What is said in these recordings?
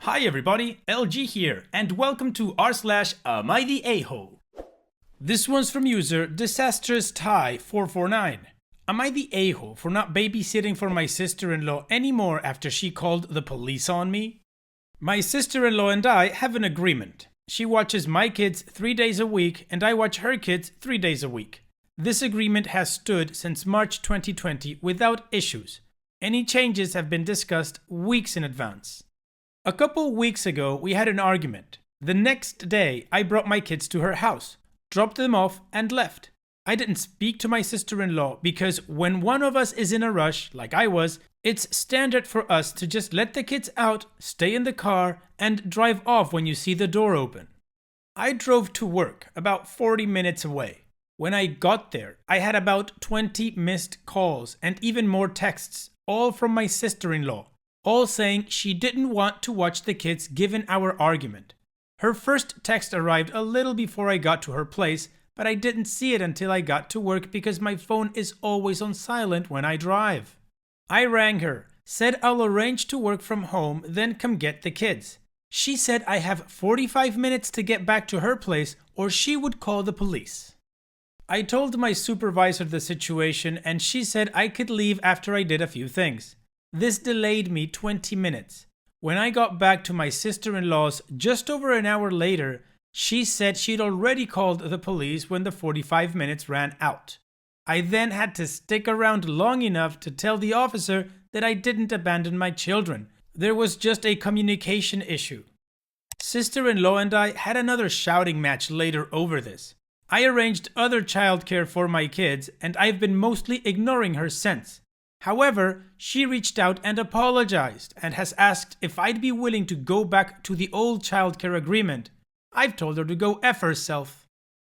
Hi everybody, LG here, and welcome to r/Am I the A-hole? This one's from user Disastrous Tie 449. Am I the a-hole for not babysitting for my sister-in-law anymore after she called the police on me? My sister-in-law and I have an agreement. She watches my kids 3 days a week and I watch her kids 3 days a week. This agreement has stood since March 2020 without issues. Any changes have been discussed weeks in advance. A couple weeks ago, we had an argument. The next day, I brought my kids to her house, dropped them off, and left. I didn't speak to my sister-in-law because when one of us is in a rush, like I was, it's standard for us to just let the kids out, stay in the car, and drive off when you see the door open. I drove to work, about 40 minutes away. When I got there, I had about 20 missed calls and even more texts, all from my sister-in-law, all saying she didn't want to watch the kids given our argument. Her first text arrived a little before I got to her place, but I didn't see it until I got to work because my phone is always on silent when I drive. I rang her, said I'll arrange to work from home, then come get the kids. She said I have 45 minutes to get back to her place or she would call the police. I told my supervisor the situation and she said I could leave after I did a few things. This delayed me 20 minutes. When I got back to my sister-in-law's just over an hour later, she said she'd already called the police when the 45 minutes ran out. I then had to stick around long enough to tell the officer that I didn't abandon my children. There was just a communication issue. Sister-in-law and I had another shouting match later over this. I arranged other childcare for my kids and I've been mostly ignoring her since. However, she reached out and apologized and has asked if I'd be willing to go back to the old childcare agreement. I've told her to go F herself.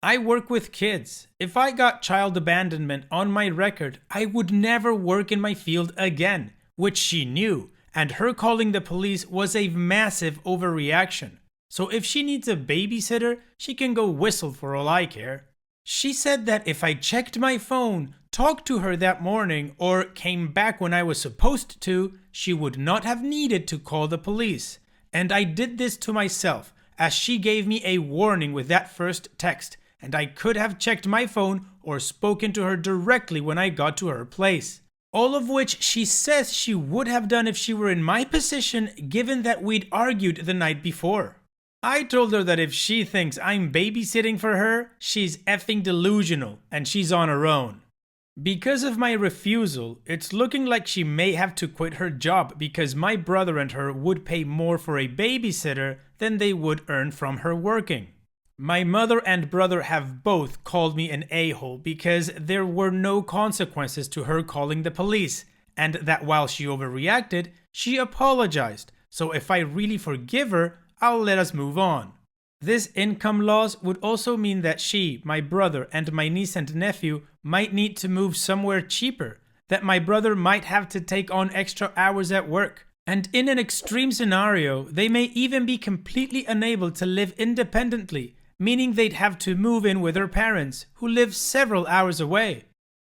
I work with kids. If I got child abandonment on my record, I would never work in my field again, which she knew, and her calling the police was a massive overreaction. So if she needs a babysitter, she can go whistle for all I care. She said that if I checked my phone, talked to her that morning, or came back when I was supposed to, she would not have needed to call the police. And I did this to myself, as she gave me a warning with that first text, and I could have checked my phone or spoken to her directly when I got to her place. All of which she says she would have done if she were in my position, given that we'd argued the night before. I told her that if she thinks I'm babysitting for her, she's effing delusional and she's on her own. Because of my refusal, it's looking like she may have to quit her job because my brother and her would pay more for a babysitter than they would earn from her working. My mother and brother have both called me an a-hole because there were no consequences to her calling the police, and that while she overreacted, she apologized. So if I really forgive her, I'll let us move on. This income loss would also mean that she, my brother, and my niece and nephew might need to move somewhere cheaper, that my brother might have to take on extra hours at work, and in an extreme scenario, they may even be completely unable to live independently, meaning they'd have to move in with their parents, who live several hours away.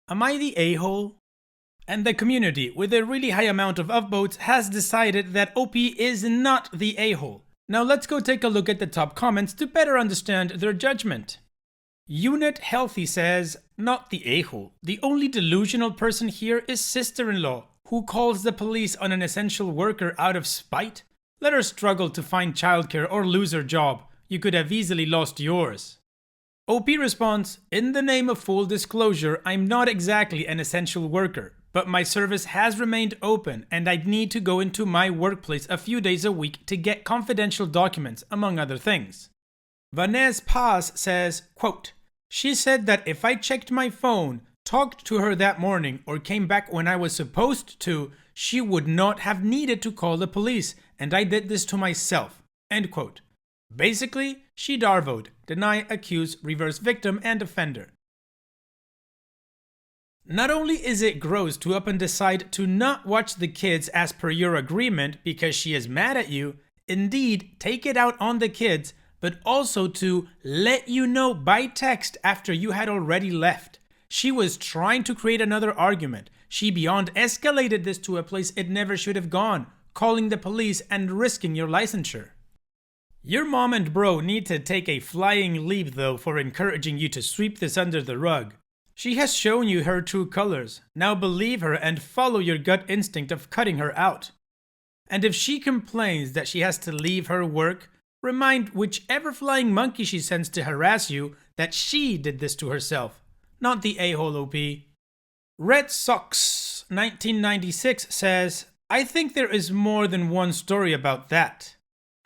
Am I the a-hole? And the community, with a really high amount of upvotes, has decided that OP is not the a-hole. Now let's go take a look at the top comments to better understand their judgment. Unit Healthy says, not the a-hole. The only delusional person here is sister-in-law, who calls the police on an essential worker out of spite. Let her struggle to find childcare or lose her job. You could have easily lost yours. OP responds, in the name of full disclosure, I'm not exactly an essential worker, but my service has remained open and I'd need to go into my workplace a few days a week to get confidential documents, among other things. Vanessa Paz says, quote, she said that if I checked my phone, talked to her that morning, or came back when I was supposed to, she would not have needed to call the police, and I did this to myself. End quote. Basically, she darvoed, deny, accuse, reverse victim, and offender. Not only is it gross to up and decide to not watch the kids as per your agreement because she is mad at you, indeed take it out on the kids, but also to let you know by text after you had already left. She was trying to create another argument. She beyond escalated this to a place it never should have gone. calling the police and risking your licensure. Your mom and bro need to take a flying leap though for encouraging you to sweep this under the rug. She has shown you her true colors. Now believe her and follow your gut instinct of cutting her out. And if she complains that she has to leave her work, remind whichever flying monkey she sends to harass you that she did this to herself, not the a-hole OP. Red Sox 1996 says, I think there is more than one story about that.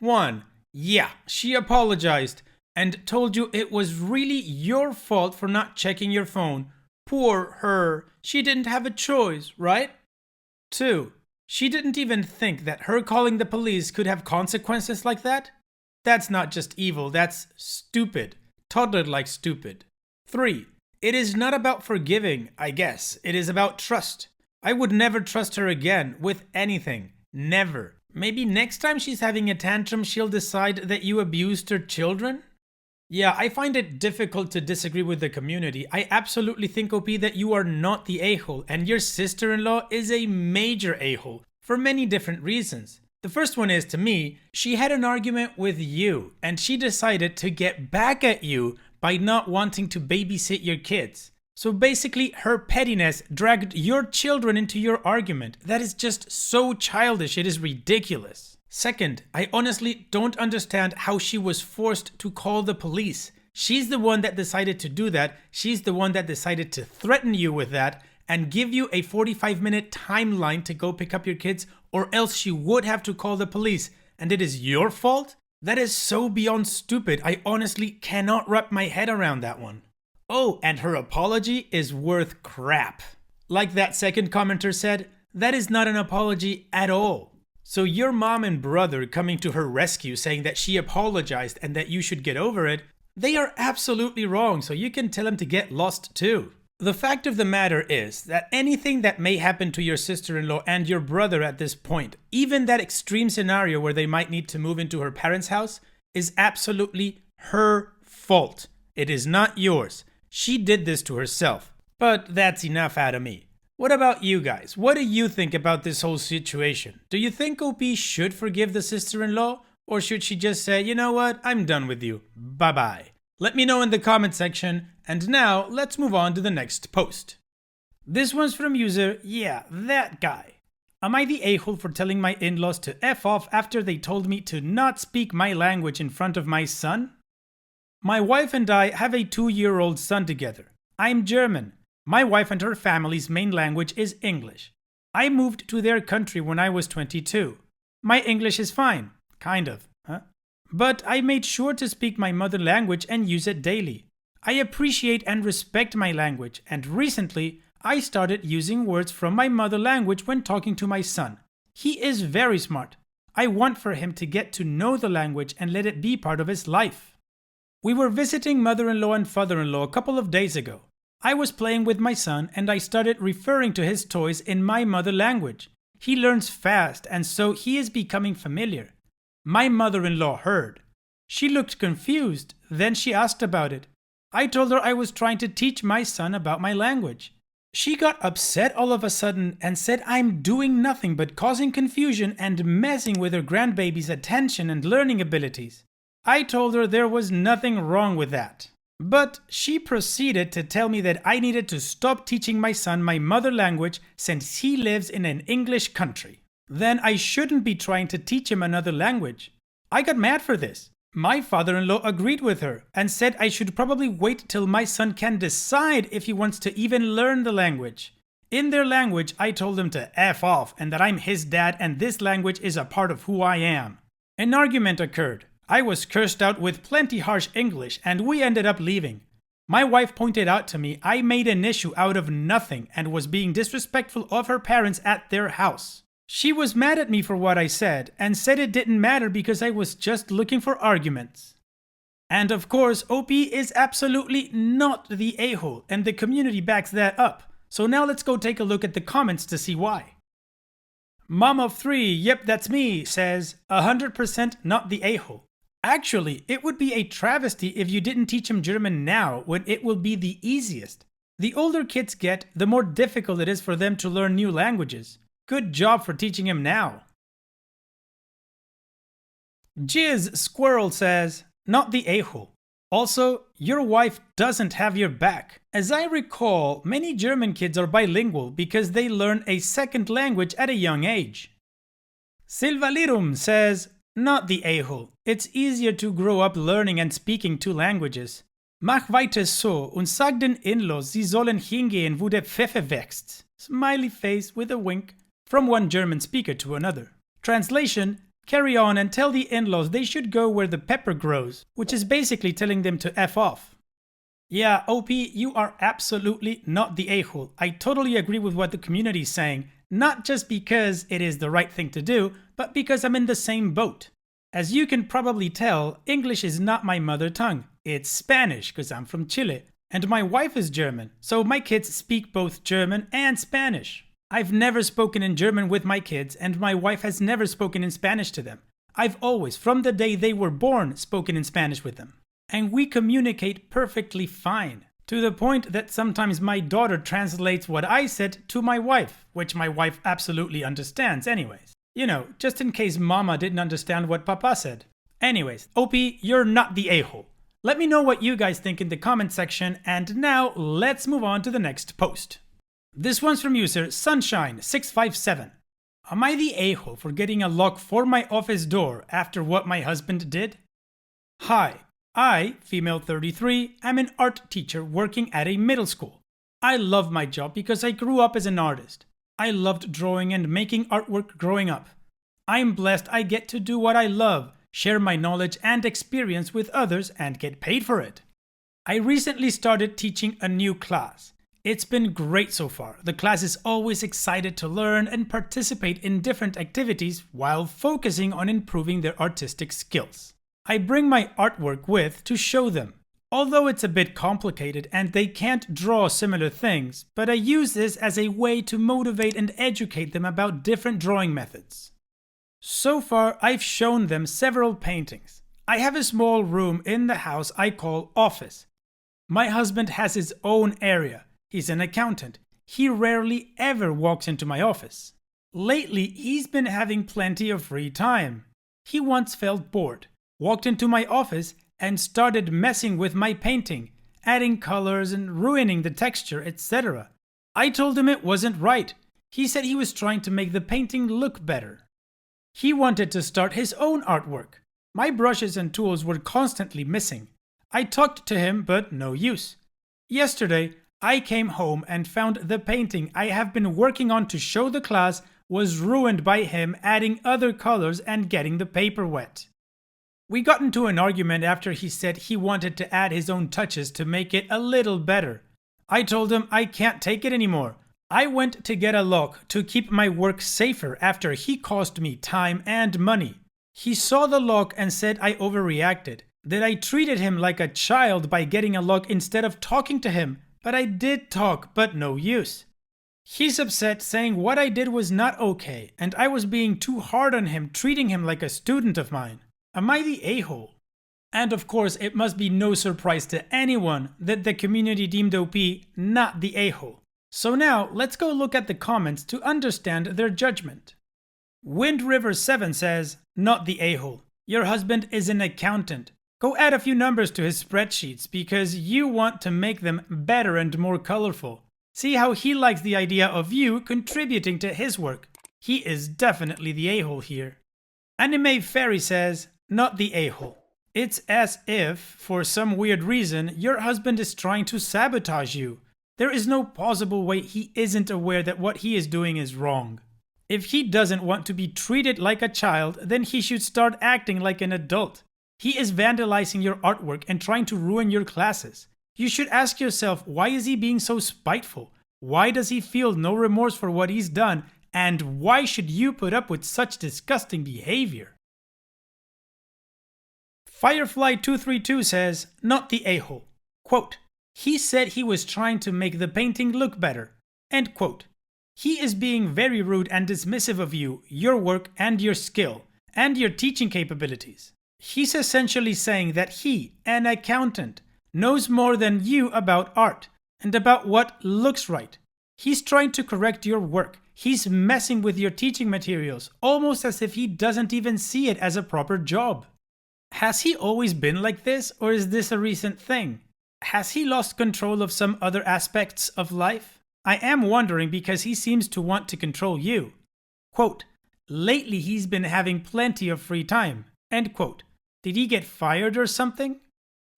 1. Yeah, she apologized and told you it was really your fault for not checking your phone. Poor her. She didn't have a choice, right? 2. She didn't even think that her calling the police could have consequences like that? That's not just evil, that's stupid. Toddler-like stupid. 3. It is not about forgiving, I guess. It is about trust. I would never trust her again with anything. Never. Maybe next time she's having a tantrum, she'll decide that you abused her children? Yeah, I find it difficult to disagree with the community. I absolutely think, OP, that you are not the a-hole, and your sister-in-law is a major a-hole for many different reasons. The first one is, to me, she had an argument with you, and she decided to get back at you by not wanting to babysit your kids. So basically, her pettiness dragged your children into your argument. That is just so childish, it is ridiculous. Second, I honestly don't understand how she was forced to call the police. She's the one that decided to do that. She's the one that decided to threaten you with that and give you a 45-minute timeline to go pick up your kids, or else she would have to call the police. And it is your fault? That is so beyond stupid. I honestly cannot wrap my head around that one. Oh, and her apology is worth crap. Like that second commenter said, that is not an apology at all. So your mom and brother coming to her rescue saying that she apologized and that you should get over it, they are absolutely wrong, so you can tell them to get lost too. The fact of the matter is that anything that may happen to your sister-in-law and your brother at this point, even that extreme scenario where they might need to move into her parents' house, is absolutely her fault. It is not yours. She did this to herself. But that's enough out of me. What about you guys? What do you think about this whole situation? Do you think OP should forgive the sister-in-law? Or should she just say, you know what, I'm done with you. Bye-bye. Let me know in the comment section. And now, let's move on to the next post. This one's from user, yeah, that guy. Am I the a-hole for telling my in-laws to F off after they told me to not speak my language in front of my son? My wife and I have a 2-year-old son together. I'm German. My wife and her family's main language is English. I moved to their country when I was 22. My English is fine. Kind of, huh? But I made sure to speak my mother language and use it daily. I appreciate and respect my language, and recently I started using words from my mother language when talking to my son. He is very smart. I want for him to get to know the language and let it be part of his life. We were visiting mother-in-law and father-in-law a couple of days ago. I was playing with my son and I started referring to his toys in my mother language. He learns fast and so he is becoming familiar. My mother-in-law heard. She looked confused, then she asked about it. I told her I was trying to teach my son about my language. She got upset all of a sudden and said I'm doing nothing but causing confusion and messing with her grandbaby's attention and learning abilities. I told her there was nothing wrong with that. But she proceeded to tell me that I needed to stop teaching my son my mother language since he lives in an English country. Then I shouldn't be trying to teach him another language. I got mad for this. My father-in-law agreed with her and said I should probably wait till my son can decide if he wants to even learn the language. In their language, I told him to F off and that I'm his dad and this language is a part of who I am. An argument occurred. I was cursed out with plenty harsh English and we ended up leaving. My wife pointed out to me I made an issue out of nothing and was being disrespectful of her parents at their house. She was mad at me for what I said and said it didn't matter because I was just looking for arguments. And of course, OP is absolutely not the a-hole and the community backs that up. So now let's go take a look at the comments to see why. Mom of 3, yep that's me, says 100% not the a-hole. Actually, it would be a travesty if you didn't teach him German now when it will be the easiest. The older kids get, the more difficult it is for them to learn new languages. Good job for teaching him now. Jizz Squirrel says, not the a-hole. Also, your wife doesn't have your back. As I recall, many German kids are bilingual because they learn a second language at a young age. Silvalirum says, not the a-hole. It's easier to grow up learning and speaking two languages. Mach weiter so und sag den In-laws, sie sollen hingehen, wo der Pfeffer wächst. Smiley face with a wink from one German speaker to another. Translation, carry on and tell the in-laws they should go where the pepper grows, which is basically telling them to F off. Yeah, OP, you are absolutely not the a-hole. I totally agree with what the community is saying, not just because it is the right thing to do, but because I'm in the same boat. As you can probably tell, English is not my mother tongue. It's Spanish, because I'm from Chile. And my wife is German, so my kids speak both German and Spanish. I've never spoken in German with my kids, and my wife has never spoken in Spanish to them. I've always, from the day they were born, spoken in Spanish with them. And we communicate perfectly fine, to the point that sometimes my daughter translates what I said to my wife, which my wife absolutely understands anyways. You know, just in case mama didn't understand what papa said. Anyways, OP, you're not the a-hole. Let me know what you guys think in the comment section, and now let's move on to the next post. This one's from user Sunshine657. Am I the a-hole for getting a lock for my office door after what my husband did? Hi, I, female 33, am an art teacher working at a middle school. I love my job because I grew up as an artist. I loved drawing and making artwork growing up. I'm blessed I get to do what I love, share my knowledge and experience with others, and get paid for it. I recently started teaching a new class. It's been great so far. The class is always excited to learn and participate in different activities while focusing on improving their artistic skills. I bring my artwork with to show them. Although it's a bit complicated and they can't draw similar things, but I use this as a way to motivate and educate them about different drawing methods. So far, I've shown them several paintings. I have a small room in the house I call office. My husband has his own area. He's an accountant. He rarely ever walks into my office. Lately, he's been having plenty of free time. He once felt bored, walked into my office, and started messing with my painting, adding colors and ruining the texture, etc. I told him it wasn't right. He said he was trying to make the painting look better. He wanted to start his own artwork. My brushes and tools were constantly missing. I talked to him, but no use. Yesterday, I came home and found the painting I have been working on to show the class was ruined by him adding other colors and getting the paper wet. We got into an argument after he said he wanted to add his own touches to make it a little better. I told him I can't take it anymore. I went to get a lock to keep my work safer after he cost me time and money. He saw the lock and said I overreacted, that I treated him like a child by getting a lock instead of talking to him. But I did talk, but no use. He's upset, saying what I did was not okay, and I was being too hard on him, treating him like a student of mine. Am I the a-hole? And of course, it must be no surprise to anyone that the community deemed OP not the a-hole. So now, let's go look at the comments to understand their judgment. Wind River 7 says, not the a-hole. Your husband is an accountant. Go add a few numbers to his spreadsheets because you want to make them better and more colorful. See how he likes the idea of you contributing to his work. He is definitely the a-hole here. Anime Fairy says, not the a-hole. It's as if, for some weird reason, your husband is trying to sabotage you. There is no possible way he isn't aware that what he is doing is wrong. If he doesn't want to be treated like a child, then he should start acting like an adult. He is vandalizing your artwork and trying to ruin your classes. You should ask yourself, why is he being so spiteful? Why does he feel no remorse for what he's done? And why should you put up with such disgusting behavior? Firefly232 says, not the a-hole. Quote, he said he was trying to make the painting look better. End quote. He is being very rude and dismissive of you, your work, and your skill, and your teaching capabilities. He's essentially saying that he, an accountant, knows more than you about art and about what looks right. He's trying to correct your work. He's messing with your teaching materials, almost as if he doesn't even see it as a proper job. Has he always been like this, or is this a recent thing? Has he lost control of some other aspects of life? I am wondering because he seems to want to control you. Quote, lately he's been having plenty of free time. End quote. Did he get fired or something?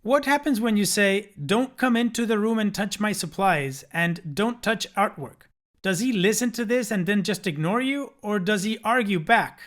What happens when you say, don't come into the room and touch my supplies, and don't touch artwork? Does he listen to this and then just ignore you, or does he argue back?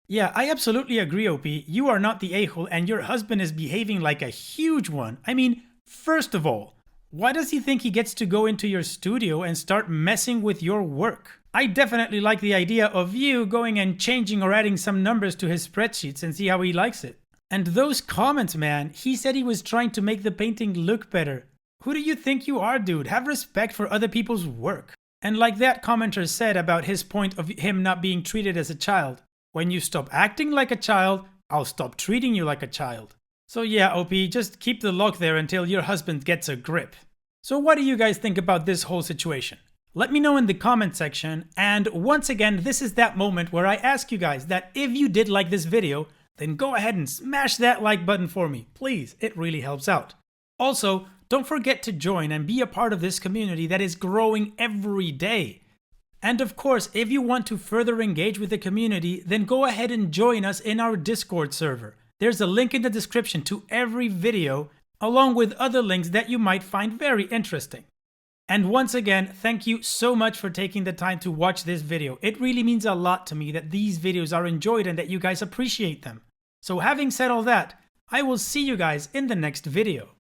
Yeah, I absolutely agree, OP. You are not the a-hole and your husband is behaving like a huge one. I mean, first of all, why does he think he gets to go into your studio and start messing with your work? I definitely like the idea of you going and changing or adding some numbers to his spreadsheets and see how he likes it. And those comments, man, he said he was trying to make the painting look better. Who do you think you are, dude? Have respect for other people's work. And like that commenter said about his point of him not being treated as a child, when you stop acting like a child, I'll stop treating you like a child. So yeah, OP, just keep the lock there until your husband gets a grip. So what do you guys think about this whole situation? Let me know in the comment section, and once again, this is that moment where I ask you guys that if you did like this video, then go ahead and smash that like button for me, please, it really helps out. Also, don't forget to join and be a part of this community that is growing every day. And of course, if you want to further engage with the community, then go ahead and join us in our Discord server. There's a link in the description to every video, along with other links that you might find very interesting. And once again, thank you so much for taking the time to watch this video. It really means a lot to me that these videos are enjoyed and that you guys appreciate them. So having said all that, I will see you guys in the next video.